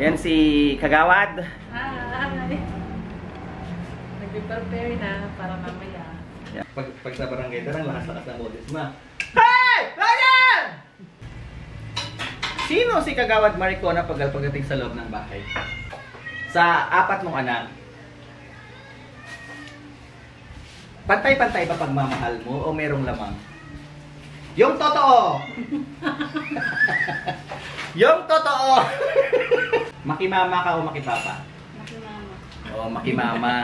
Ayan si Kagawad. Hi! Nag-prepare na para mamaya. Yeah. Pag sa barangay, darang lakas-lakas ng boses ma. Hey! Ryan! Sino si Kagawad Maricona pagdating sa loob ng bahay? Sa apat mong anak, pantay-pantay ba pagmamahal mo o merong lamang? Yung totoo! Yung totoo! Makimama ka o makipapa? Makimama. O makimama.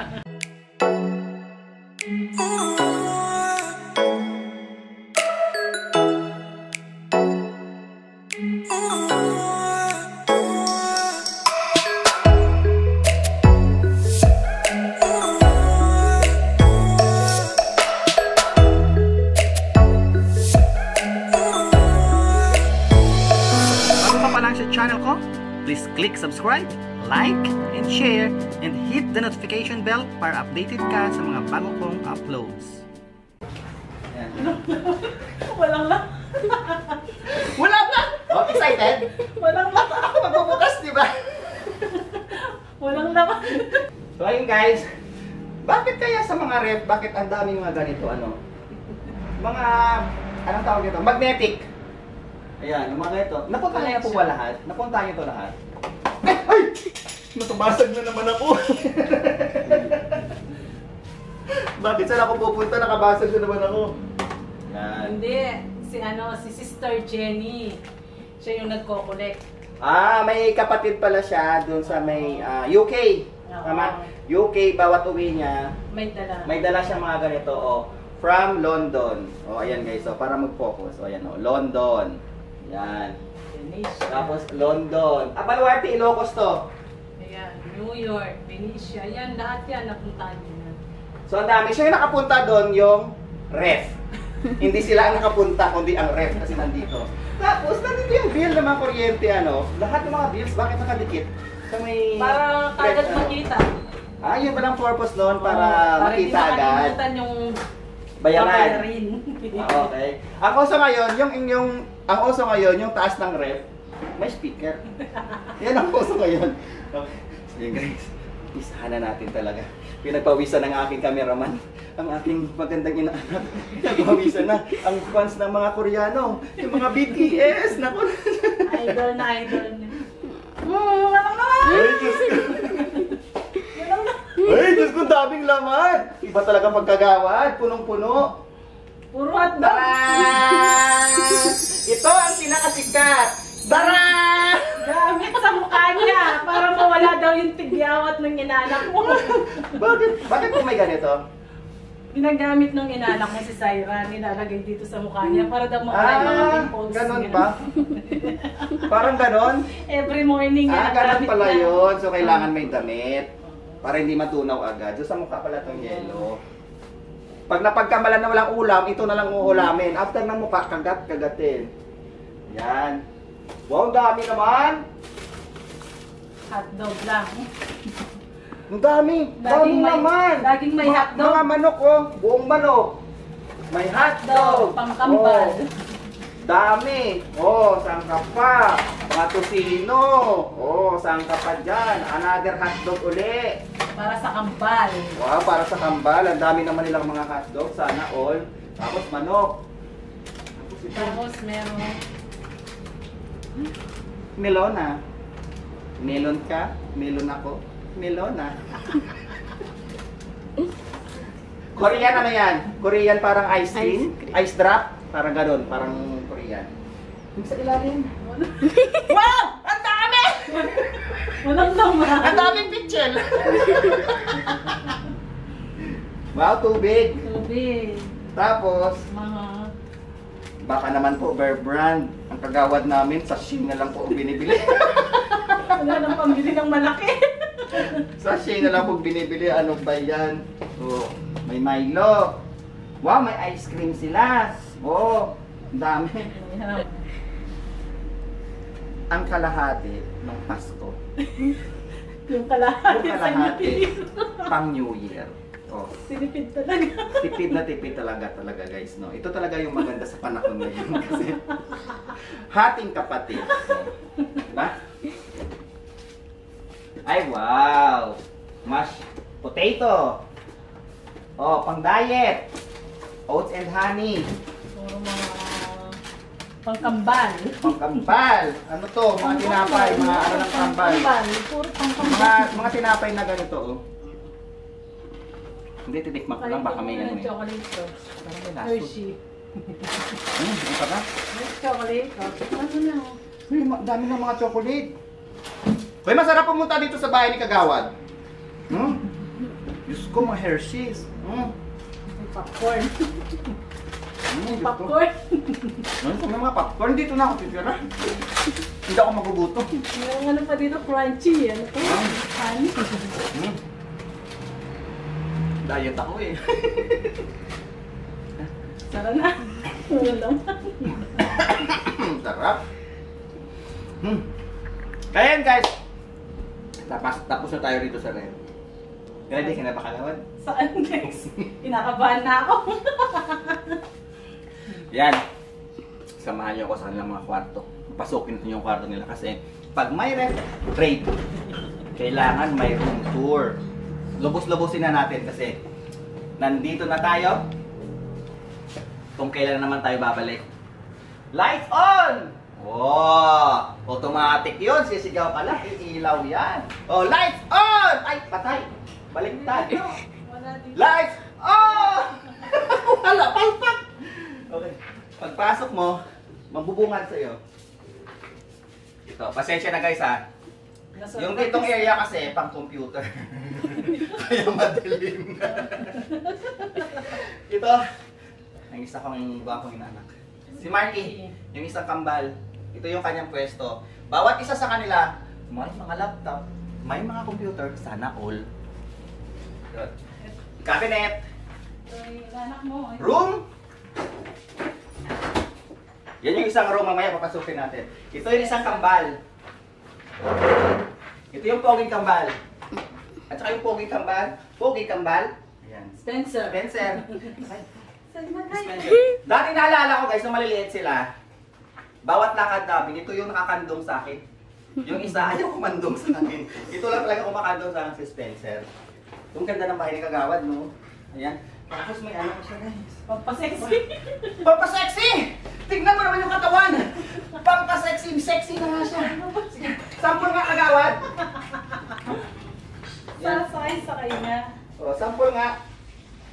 Channel ko, please click subscribe, like, and share, and hit the notification bell para updated ka sa mga bago kong uploads. Walang lang. Wala ba? Oh, excited? Walang lang. Ako magbubukas, di ba? Walang lang. So ayun guys, bakit kaya sa mga ref, bakit ang daming mga ganito, ano? Mga, anong tawag dito? Magnetic. Ayan, yung mga ito. Napunta niyo po ba lahat? Napunta niyo to lahat? Ay! Natabasag na naman ako. Bakit saan ako pupunta? Nakabasag na naman ako. Yan. Hindi. Si Sister Jenny. Siya yung nagko-collect. Ah, may kapatid pala siya doon sa may UK. Tama? UK, bawat uwi niya. May dala siya mga ganito. Oh, from London. Oh, ayan guys. So, para mag-focus. Oh, ayan. Oh, London. Yan. Venetia. Tapos London. Baluarte, Ilocos to. Ayan. New York, Venetia. Yan, lahat yan. Napuntahan niyo na. So ang dami. Siya yung nakapunta doon yung ref. Hindi sila ang nakapunta, kundi ang ref kasi nandito. Tapos nandito yung bill ng mga kuryente, ano. Lahat ng mga bills, bakit nakadikit? Sa may... Para kagad makita. Ah, yun palang purpose noon para makita agad. Para hindi makalimutan yung bayaran. Ah, okay. Ang uso ngayon, yung taas ng ref, may speaker. Yan ang uso ngayon. Okay. So yun guys, isahan na natin talaga. Pinagpawisan ng aking cameraman, ang aking magandang inaanak. Pinagpawisan na ang fans ng mga Koreano, yung mga BTS. Naku. Idol na. Ay, Diyos ko. Ay, Diyos ko, daming laman. Iba talaga pagkagawad, punong-puno. Puro hotdog! Ito ang pinakasikat! Tara! Gamit sa mukha niya para mawala daw yung tigyawat ng inanak mo. Bakit po may ganito? Ginagamit ng inanak mo si Syra, nilalagay dito sa mukha niya para daw mawala yung mga pimples. Ganon ba? Parang ganon? Every morning niya Ganon pala yun. So kailangan may damit para hindi matunaw agad. So sa mukha pala itong yelo. Pag napagkamalan na walang ulam, ito na lang uulamin. After ng mukha, kagatin. Yan. Wow, ang dami naman! Hotdog lang. Ang dami! Dami naman! Laging may hotdog. Mga manok, oh. Buong manok. May hotdog. Pangkambal. Dami. Oh, sangka pa. Mga tosino. Oh, sangka pa dyan. Another hotdog uli. Para sa kambal. Wow, para sa kambal. Ang dami naman nilang mga hotdog. Sana all. Tapos manok. Tapos meron Melona. Melon ka? Melon ako? Melona. Korean ano yan? Korean parang ice cream? Ice drop? Parang ganun. Parang Korean. Yung sa ilalim. Wow! Ang dami! walang laman. Ang daming picture! Wow, tubig. Tubig. Tapos, Mga baka naman po, Bear Brand. Ang kagawad namin, sa Shein na lang po ang binibili. wala nang pambili ng malaki. Sa Shein na lang po binibili. Ano ba yan? Oh, may Milo. Wow, may ice cream sila. Oh, ang dami. Ang kalahati ng Pasko. Yung kalahati. Pang New Year. Oh. Tinipid talaga. Tipid na talaga guys, no. Ito talaga yung maganda sa panahon ngayon kasi hating kapatid. No? Diba? Ay, wow! Mashed potato. Oh, pang diet. Oats and honey. Puro mga pangkambal. Pangkambal. Ano to? Mga tinapay. Mga ano ng kambal. Puro pangkambal. Mga tinapay na ganito, oh. Hindi, titikman ko lang. Baka may ano eh. Chocolate sauce. Parang may laso. Hershey. Ang sarap. Chocolate sauce. Ano na? Uy, dami ng mga chocolate. Uy, masarap pumunta dito sa bahay ni Kagawad. Diyos ko, mga Hershey's. May popcorn. Diyos ko. Popcorn. May mga popcorn. Dito na ako titira. Hindi ako magugutom. Yung ano pa dito, crunchy. Ano to? Honey. Diet ako eh. Sarap na. Wala lang. Sarap. Kaya yan guys. Tapos na tayo rito sa ref. Ready ka na ba, Kalawad? Saan guys? Kinakabahan na ako. Yan. Samahan niyo ako sa kanilang mga kwarto. Pasukin natin yung kwarto nila kasi pag may ref trade, kailangan may room tour. Lubos-lubosin na natin kasi nandito na tayo. Kung kailan naman tayo babalik. Lights on! Oh, automatic yun. Sisigaw ka lang, iilaw yan. Oh, lights on! Ay, patay. Baliktad. Wala dito. Lights on! Wala, palpak! Okay. Pagpasok mo, mabubungad sa'yo. Ito, pasensya na guys ha. Yung ditong area kasi, pang computer. Kaya madilim na. Ito, ang isa kong gwapong inanak. Si Marky, yung isang kambal. Ito yung kanyang pwesto. Bawat isa sa kanila, may mga laptop, may mga computer, sana all. Good. Cabinet. Yung anak mo. Room. Yan yung isang room, mamaya papasukin natin. Ito yung isang kambal. Ito yung poging kambal. At saka yung poging kambal. Poging kambal. Ayan. Spencer. Spencer. Saan na kayo? Spencer. Dati naalala ko guys, nung maliliit sila, bawat lakad namin, ito yung nakakandong sa akin. Yung isa, ayaw kumandong sa akin. Ito lang talaga kumakandong sa akin si Spencer. Yung ganda ng bahay ni Kagawad, no? Ayan. Tapos may ano ko siya guys. Pampasexy. Pampasexy! Tingnan mo naman yung katawan! Pampasexy! Sexy na nga siya. Sige, sample nga Kagawad. Sasakay sa kanya. O, sample nga.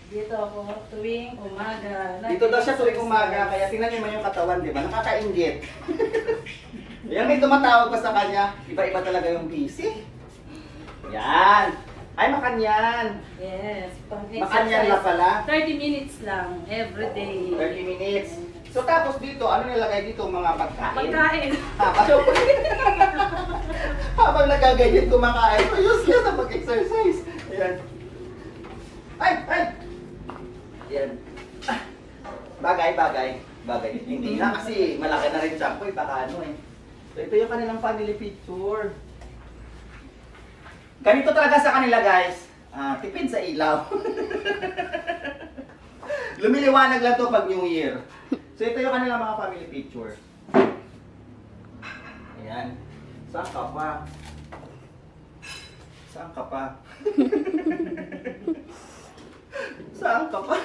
Dito ako tuwing umaga. Dito daw siya tuwing umaga, kaya tingnan niyo man yung katawan, di ba? Nakakainggit. Yan, may tumatawag pa sa kanya. Iba-iba talaga yung busy. Yan. Ay, makanyan. Yes. Makanyan na pala. 30 minutes lang, every day. 30 minutes. So tapos dito, ano nilagay dito? Mga pagkain. Pagkain. Habang nagaganyan kumakain, ayos yan na mag-exercise. Ayan. Ay! Ay! Ayan. Bagay. Hindi na kasi malaki na rin siya. Uy, baka ano eh. So ito yung kanilang family picture. Ganito talaga sa kanila guys. Tipid sa ilaw. Lumiliwanag lang to pag New Year. So ito yung kanilang mga family picture. Ayan. Saan ka pa? Saan ka pa? Saan ka pa?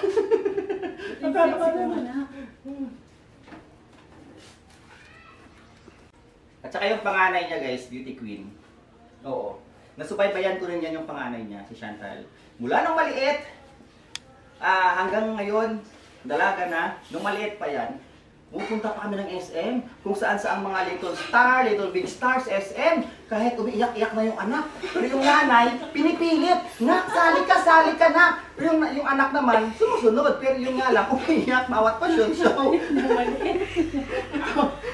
Nagkano ka na? At saka yung panganay niya guys, beauty queen. Oo. Nasubaybayan ko rin yan yung panganay niya, si Chantal. Mula nung maliit, hanggang ngayon, dalaga na, nung maliit pa yan, pupunta pa kami ng SM, kung saan mga Little Star, Little Big Stars, SM, kahit umiiyak-iyak na yung anak. Pero yung nanay, pinipilit, sali ka na. Pero yung anak naman, sumusunod. Pero yung nga lang, umiiyak, bawat pasyon show.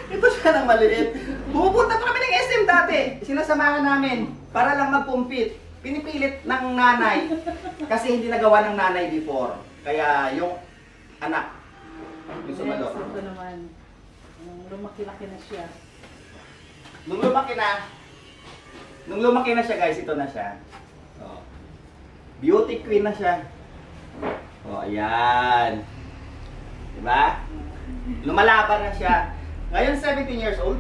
Ito siya ng maliit. Pupunta pa kami ng SM dati. Sinasamahan namin para lang magpumpit. Pinipilit ng nanay. Kasi hindi nagawa ng nanay before. Kaya yung anak, yung sumalo. Yes, ito naman. Lumaki-laki na siya. Nung lumaki na siya guys, ito na siya. Oh. Beauty queen na siya. Oh, ayan. Diba? Lumalaban na siya. Ngayon 17 years old.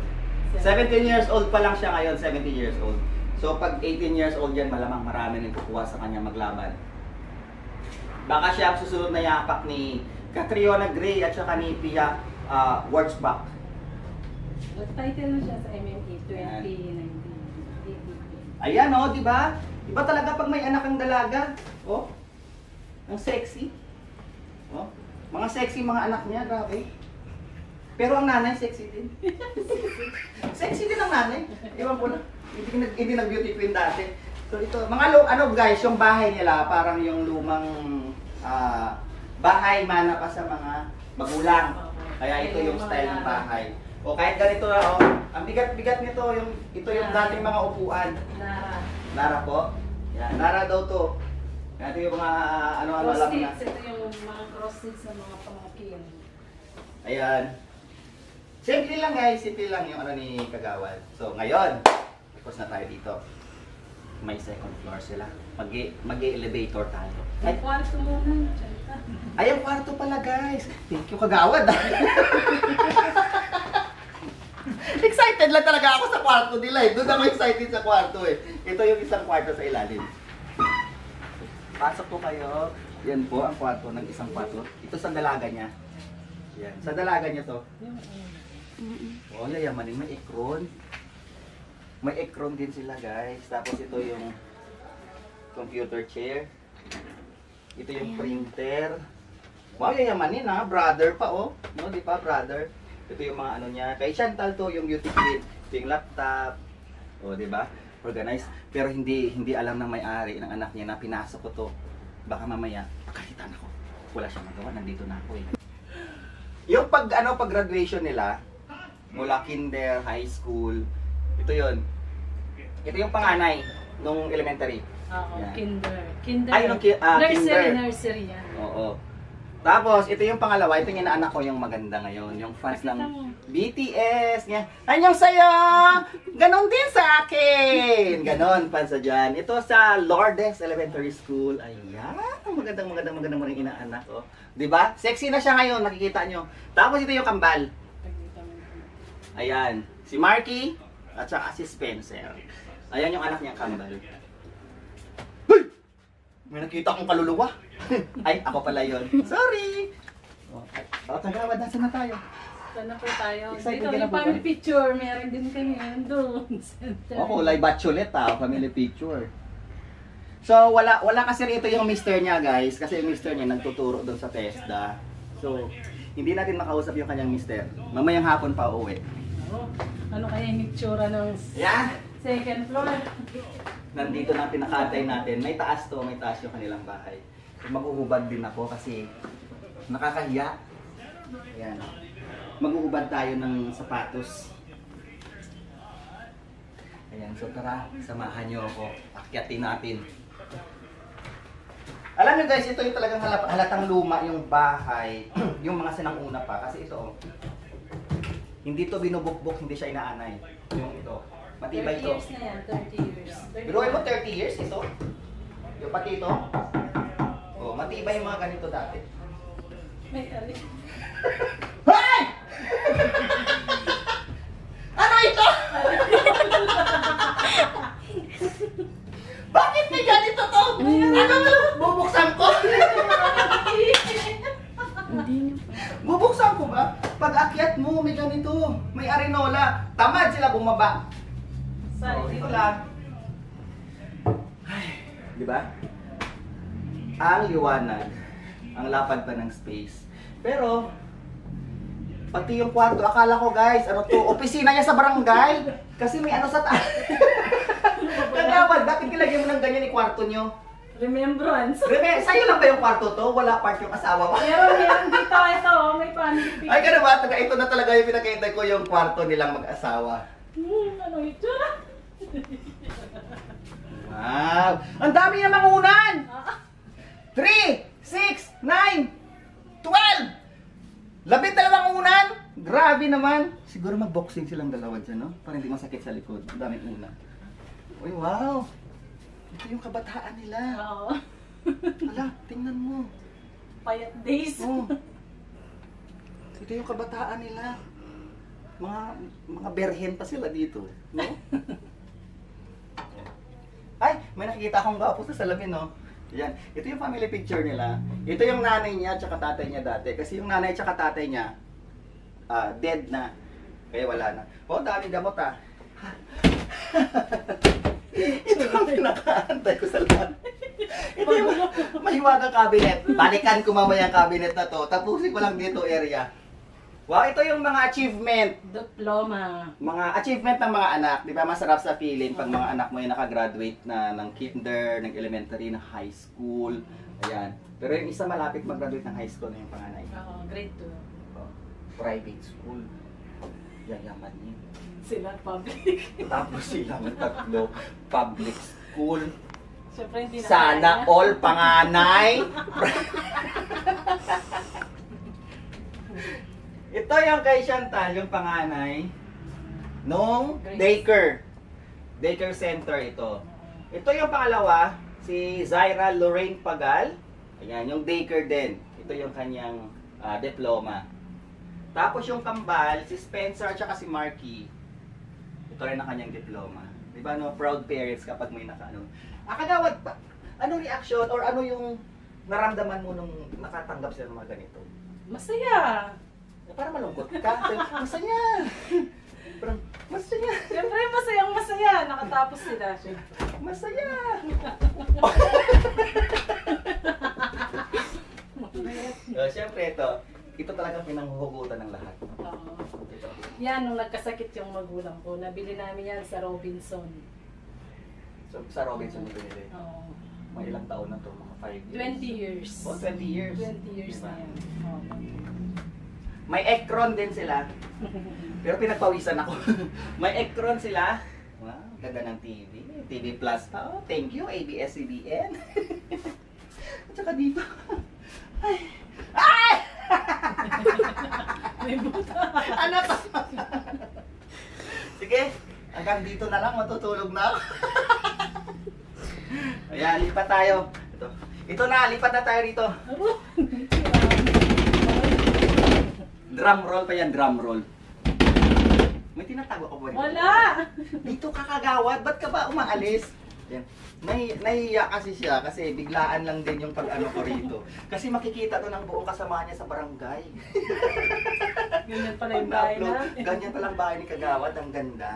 17 years old pa lang siya ngayon, 17 years old. So pag 18 years old yan, malamang marami nang kukuha sa kanya maglaban. Baka siya ang susunod na yapak ni Catriona Gray at saka ni Pia Wurtzbach. Nag-title na siya sa MMA 2019. Ayan o, di ba? Iba talaga pag may anak ang dalaga. Oh, ang sexy. Oh, mga sexy mga anak niya, grabe. Pero ang nanay, sexy din. Sexy din ang nanay. Ewan ko lang. Hindi nag-beauty queen dati. So ito, mga ano guys, yung bahay nila, parang yung lumang bahay mana pa sa mga magulang. Kaya ito yung style ng bahay. O kahit ganito na, oh, ang bigat-bigat nito, ito yung dating mga upuan. Nara. Nara po. Yan, Nara daw to. Ito yung mga ano-ano lang na. Cross-stitch, ito yung mga cross-stitch sa mga pamangkin. Ayan. Simple lang guys, simple lang yung ano ni Kagawad. So ngayon, tapos na tayo dito. May second floor sila. Mag-elevator tayo. May kwarto muna. Ay, ang kwarto pala guys. Thank you Kagawad. Excited lang talaga ako sa kwarto nila eh. Doon ako excited sa kwarto eh. Ito yung isang kwarto sa ilalim. Pasok po kayo. Yan po ang kwarto ng isang kwarto. Ito sa dalaga niya. Yan. Sa dalaga niya to. Oh, yayamanin. May ekron. May ekron din sila guys. Tapos ito yung computer chair. Ito yung printer. Wow, yayamanin ha. Brother pa oh. No, di pa brother? Ito yung mga ano niya. Kay Chantal to yung beauty kit. Ito yung laptop. O, di ba? Organized. Pero hindi alam ng may-ari ng anak niya na pinasok ko to. Baka mamaya, pagkalitan ako. Wala siyang magawa. Nandito na ako eh. Yung pag graduation nila, mula kinder, high school, ito yun. Ito yung panganay nung elementary. Oo, Yan. Kinder. Ay, kinder. Nursery yan. Oo. Tapos, ito yung pangalawa, ito yung inaanak ko yung maganda ngayon, yung fans Pakita ng mo. BTS. Yan. Anyong sa'yo! Ganon din sa akin! Ganon, fans sa dyan. Ito sa Lourdes Elementary School. Ayan, magandang mo rin inaanak. Oh. Diba? Sexy na siya ngayon, nakikita nyo. Tapos ito yung kambal. Ayan, si Marky at saka si Spencer. Ayan yung anak niyang kambal. Hoy! May nakita akong kaluluwa. Ay, ako pala yun. Sorry! O, Kagawad, nasa na tayo? Saan na po tayo? Excited Dito, ka na yung po ba? family picture. Meron din kami doon. Ako, live bachelorette family picture. So, wala kasi rito yung mister niya, guys. Kasi yung mister niya nagtuturo doon sa TESDA. So, hindi natin makausap yung kanyang mister. Mamayang hapon pa uuwi. Oh, ano kaya yung itsura ng Yan! second floor? Nandito na pinakatay natin. May taas to, may taas yung kanilang bahay. So, maghuhubad din ako kasi nakakahiya. Ayan. Maghuhubad tayo ng sapatos. Ayan, so tara, samahan nyo ako. Akyatin natin. Alam nyo guys, ito yung talagang halatang luma yung bahay. Yung mga sinanguna pa. Kasi ito, oh, hindi to binubukbok, hindi siya inaanay. Yung ito. Matibay 30 ito. years na yan, 30 years. Pero mo 30 years ito? Yung pati ito? Oh, matibay yung mga ganito dati. May ari. Hoy! Ano ito? Bakit may ganito to? Ano mo? Bubuksan ko? Bubuksan ko ba? Pag akyat mo, may ganito. May arenola. Tamad sila bumaba. Oh, ito lang. Ay, di ba? Ang liwanag, ang lapad pa ng space. Pero, pati yung kwarto, akala ko guys, ano to, opisina niya sa barangay. Kasi may ano sa taas. Kagawad, bakit nilagyan mo ng ganyan yung kwarto nyo? Remembrance. Sa'yo lang ba yung kwarto to? Wala part yung asawa pa? Meron dito, ito, may family picture. Ay, ganun ba? Ito na talaga yung pinakita ko yung kwarto nilang mag-asawa. Ano ito? Wow! Ang dami namang unan! 3, 6, 9, 12! 12 unan! Grabe naman! Siguro mag-boxing silang dalawa dyan, no? Para hindi masakit sa likod. Ang daming unan. Uy, wow! Ito yung kabataan nila. Oo. Hala, tingnan mo. Payat days. Oh. Ito yung kabataan nila. Mga berhen pa sila dito, no? nakikita akong gwapo sa salamin, no? Yan. Ito yung family picture nila. Ito yung nanay niya at tatay niya dati. Kasi yung nanay at tatay niya, dead na. Kaya wala na. Oh, daming gamot Ito ang pinakaantay ko sa lahat. Ito yung mahiwagang cabinet. Balikan ko mamaya ang cabinet na to. Tapusin ko lang dito area. Wow, ito yung mga achievement. Diploma. Mga achievement ng mga anak. Di ba masarap sa feeling pag mga anak mo yung nakagraduate na ng kinder, ng elementary, ng high school. Ayan. Pero yung isa malapit mag-graduate ng high school na yung panganay. Oo, grade 2. Private school. Yayaman niya. Sila public. Tapos silang tatlo, public school. Siyempre hindi na Sana kaya. all panganay. Ito yung kay Chantal, yung panganay, nung daycare. Daycare center ito. Ito yung pangalawa, si Zaira Lorraine Pagal. Ayan, yung daycare din. Ito yung kanyang diploma. Tapos yung kambal, si Spencer at si Marky. Ito rin ang kanyang diploma. Diba no, proud parents kapag may nakaano. Kagawad pa. Anong reaction or ano yung naramdaman mo nung nakatanggap sila ng mga ganito? Masaya. Para malungkot ka. Masaya. Parang, masaya. Siyempre masaya. Nakatapos sila. Siyempre. Masaya. Siyempre ito talaga pinanghuhugutan ng lahat. Oo. Ito. Yan, nung nagkasakit yung magulang ko, nabili namin yan sa Robinson. So, sa Robinson mo binili. Oo. Mga ilang taon na to? Mga 5 years? 20 years. Oh, 20 years. 20 years Diba? na yan. Oo. May Ekron din sila. Pero pinagpawisan ako. May Ekron sila. Wow, ganda ng TV. TV Plus pa. Oh, thank you, ABS-CBN. At saka dito. Ay! Ay! May buta. Ano to? Sige, hanggang dito na lang, matutulog na ako. Ayan, lipat tayo. Ito na, lipat na tayo rito. Drum roll pa yan, drum roll. May tinatago ka ba dito? Wala! Dito ka kagawad, ba't ka ba umaalis? Yan. Nahihiya kasi siya kasi biglaan lang din yung pag-ano ko rito. Kasi makikita to ng buong kasama niya sa barangay. Ganyan pala yung bahay Pag-upload, natin. ganyan palang bahay ni Kagawad, ang ganda.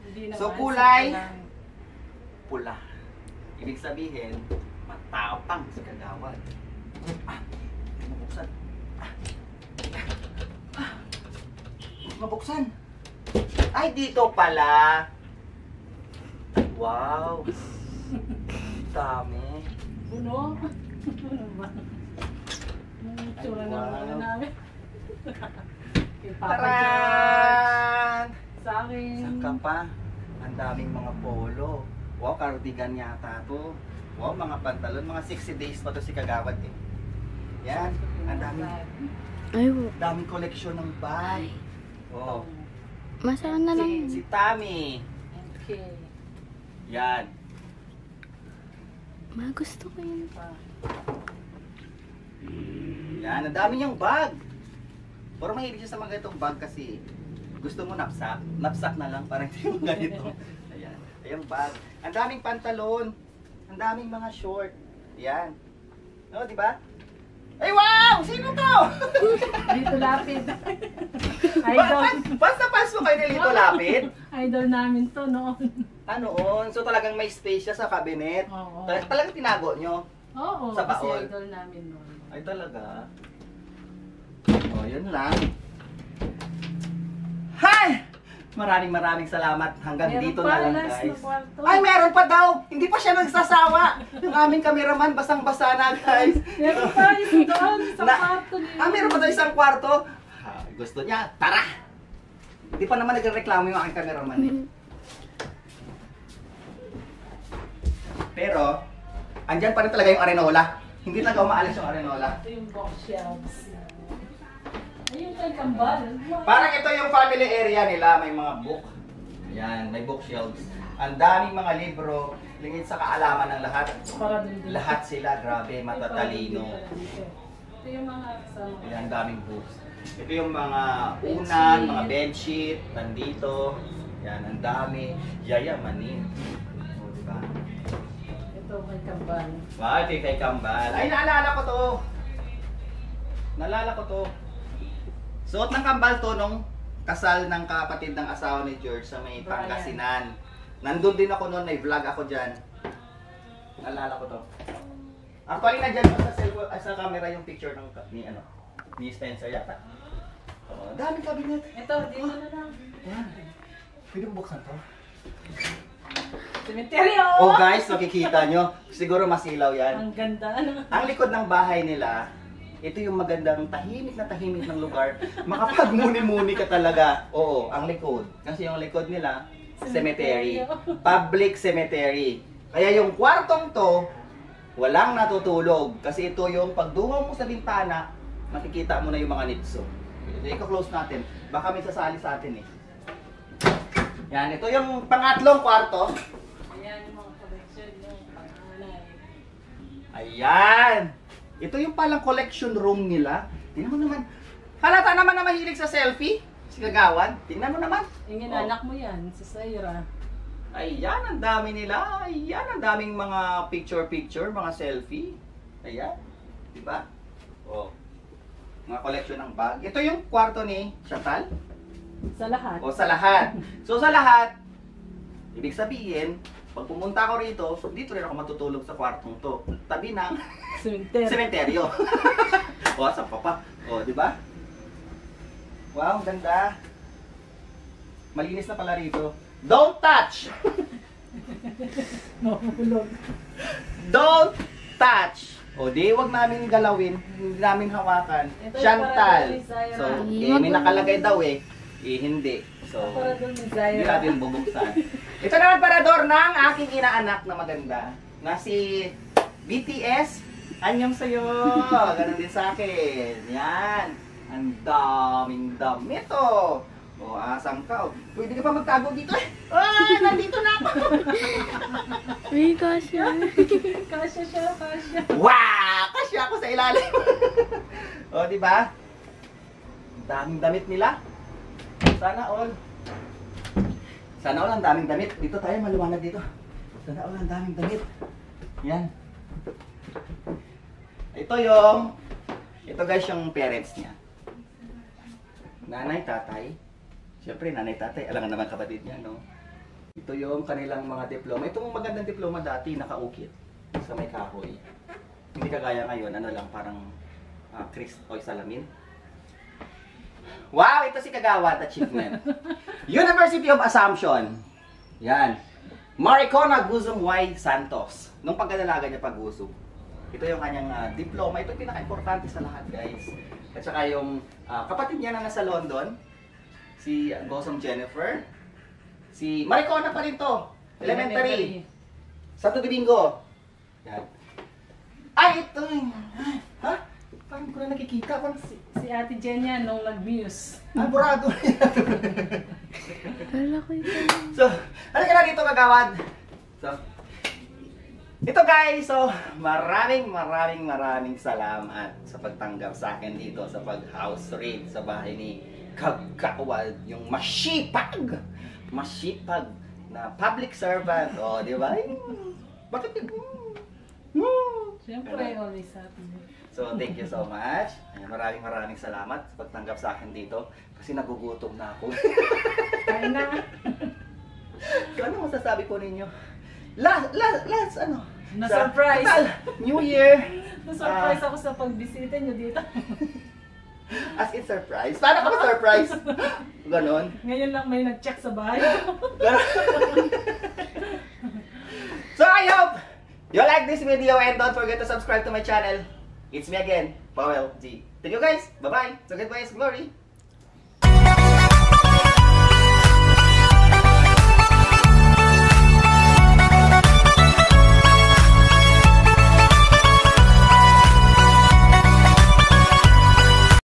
Hindi naman, So, kulay? sakto lang. Pula. Ibig sabihin, matapang si Kagawad. Mabuksan. Mabuksan. Ay, dito pala. Wow. Dami. Puno? Ano ba? Ang tsura ng mga namin. Yung Papa George. Taran! Sa akin. Saan ka pa? Ang daming mga polo. Wow, cardigan yata to. Wow, mga pantalon. Mga 60 days pa to si Kagawad eh. Yan. Ang daming koleksyon ng bag. Oh. Masarap na lang. Si Tammy. Okay. Yan. Gusto ko yun. Yan. Ang dami niyang bag. Pero mahilig siya sa mga ganitong bag kasi gusto mo napsak. Napsak na lang. Parang hindi mo ganito. Ayan. Ayan bag. Ang daming pantalon. Ang daming mga short. Yan. No, di ba? Ay, wow! Sino to? Dito Lapid. Idol. Basta pass mo kayo ni Lito Lapid? Idol namin to noon. Noon? So talagang may space siya sa cabinet? Oo. Talagang tinago nyo? Oo, Sa kasi baon? idol namin noon. Ay talaga? Oh, yun lang. Hi! Maraming salamat. Hanggang Meron dito pa, na lang last guys. na kwarto. Ay, meron pa daw! Hindi pa siya nagsasawa. Yung aming cameraman, basang-basa na guys. Meron pa, isa doon, sa Na- kwarto niya. Meron pa daw isang kwarto. Gusto niya, tara! Hindi pa naman nagreklamo yung aking cameraman eh. Pero, andyan pa rin talaga yung arenola. Hindi talaga umaalis yung arenola. Ito yung bookshelves. Ayun kay Kambal. Parang ito yung family area nila, may mga book. Ayan, may bookshelves. Ang daming mga libro, lingid sa kaalaman ng lahat. Para dun din. Lahat sila, grabe, matatalino. Ito yung mga kasama. Ayan, daming books. Ito yung mga unan, mga bedsheet, nandito. Ayan, ang dami. Yayamanin. O, diba? kambal. Wow, ito yung kay Kambal. Ay, naalala ko to. Naalala ko to. Suot ng Kambal to nung kasal ng kapatid ng asawa ni George sa may Brian. Pangasinan. Nandun din ako noon, may vlog ako dyan. Naalala ko to. Actually, nandyan ko sa camera yung picture ng ni Spencer yata. Oh, daming cabinet. Ito, dito na lang. Yan. Pwede mo buksan to? Cemeteryo! Oh guys, makikita nyo. Siguro masilaw yan. Ang ganda, ano? Ang likod ng bahay nila, ito yung magandang tahimik na tahimik ng lugar. Makapagmuni-muni ka talaga. Oo, ang likod. Kasi yung likod nila, cemetery. Public cemetery. Kaya yung kwartong to, walang natutulog. Kasi ito yung pagdungaw mo sa bintana, makikita mo na yung mga nitso. Ika-close natin. Baka may sasali sa atin eh. Yan, ito yung pangatlong kwarto. Ayan yung mga collection yung panganay. Ayan! Ito yung palang collection room nila. Tingnan mo naman. Halata naman na mahilig sa selfie. Si Kagawan. Tingnan mo naman. Yung anak mo yan, si Saira. Ayan, ang dami nila. Ayan, ang daming mga picture-picture, mga selfie. Ayan. Diba? Oh. Mga collection ng bag. Ito yung kwarto ni Chantal. Sa lahat. O sa lahat. So sa lahat, ibig sabihin, pag pumunta ako rito, dito rin ako matutulog sa kwartong to. Tabi ng Cemetery. sementeryo. O, saan pa pa? O, di ba? Wow, ganda. Malinis na pala rito. Don't touch! Mahulog. Don't touch! O, di, wag namin galawin. Hindi namin hawakan. Ito yung Chantal. parador ni Zaira. So, may nakalagay daw eh. Hindi. So, Para doon ni hindi Zaira. natin bubuksan. Ito naman parador ng aking inaanak na maganda. Na si BTS. Anyong sa'yo. Ganon din sa akin. Yan. Ang daming damit oh. O, asang ka. Pwede ka pa magtago dito eh. Ay, nandito na ako. May kasya. Kasya siya, kasya. Wow! Kasi ako sa ilalim. O, di ba? Ang daming damit nila. Sana all. Sana all ang daming damit. Dito tayo, maliwanag dito. Sana all ang daming damit. Yan. Ito guys yung parents niya. Nanay, tatay. Siyempre, nanay, tatay. Alangan naman kapatid niya, no? Ito yung kanilang mga diploma. Itong magandang diploma dati, nakaukit sa may kahoy. Hindi kagaya ngayon, ano lang, parang o salamin. Wow, ito si Kagawad Achievement. University of Assumption. Yan. Maricona Guzum Y. Santos. Nung pagkadalaga niya pag-usog. Ito yung kanyang diploma. Ito yung pinaka-importante sa lahat, guys. At saka yung kapatid niya na nasa London, si Gosong Jennifer. Si Maricona pa rin to. Elementary. Santo Domingo. Yan. Ay, ito. Ha? Parang hindi ko na nakikita. Parang Si Ate Jen yan nung nag-muse. burado. Kala ko ito. So, ano ka na dito, Kagawad? So, ito guys, so maraming salamat sa pagtanggap sa akin dito sa pag-house raid sa bahay ni Kagawad, yung masipag na public servant. O, di ba? Bakit? Siyempre, always happy. So, thank you so much. Ayan, maraming salamat sa pagtanggap sa akin dito. Kasi nagugutom na ako. Kain na. Ano masasabi po ninyo? Last ano? Na-surprise. New Year. Na-surprise ako sa pagbisita nyo dito. As in surprise? Paano ka ma-surprise? Ganon. Ngayon lang may nag-check sa bahay. So, I hope you like this video and don't forget to subscribe to my channel. It's me again, Powell G. Thank you guys. Bye-bye. So, goodbye is glory.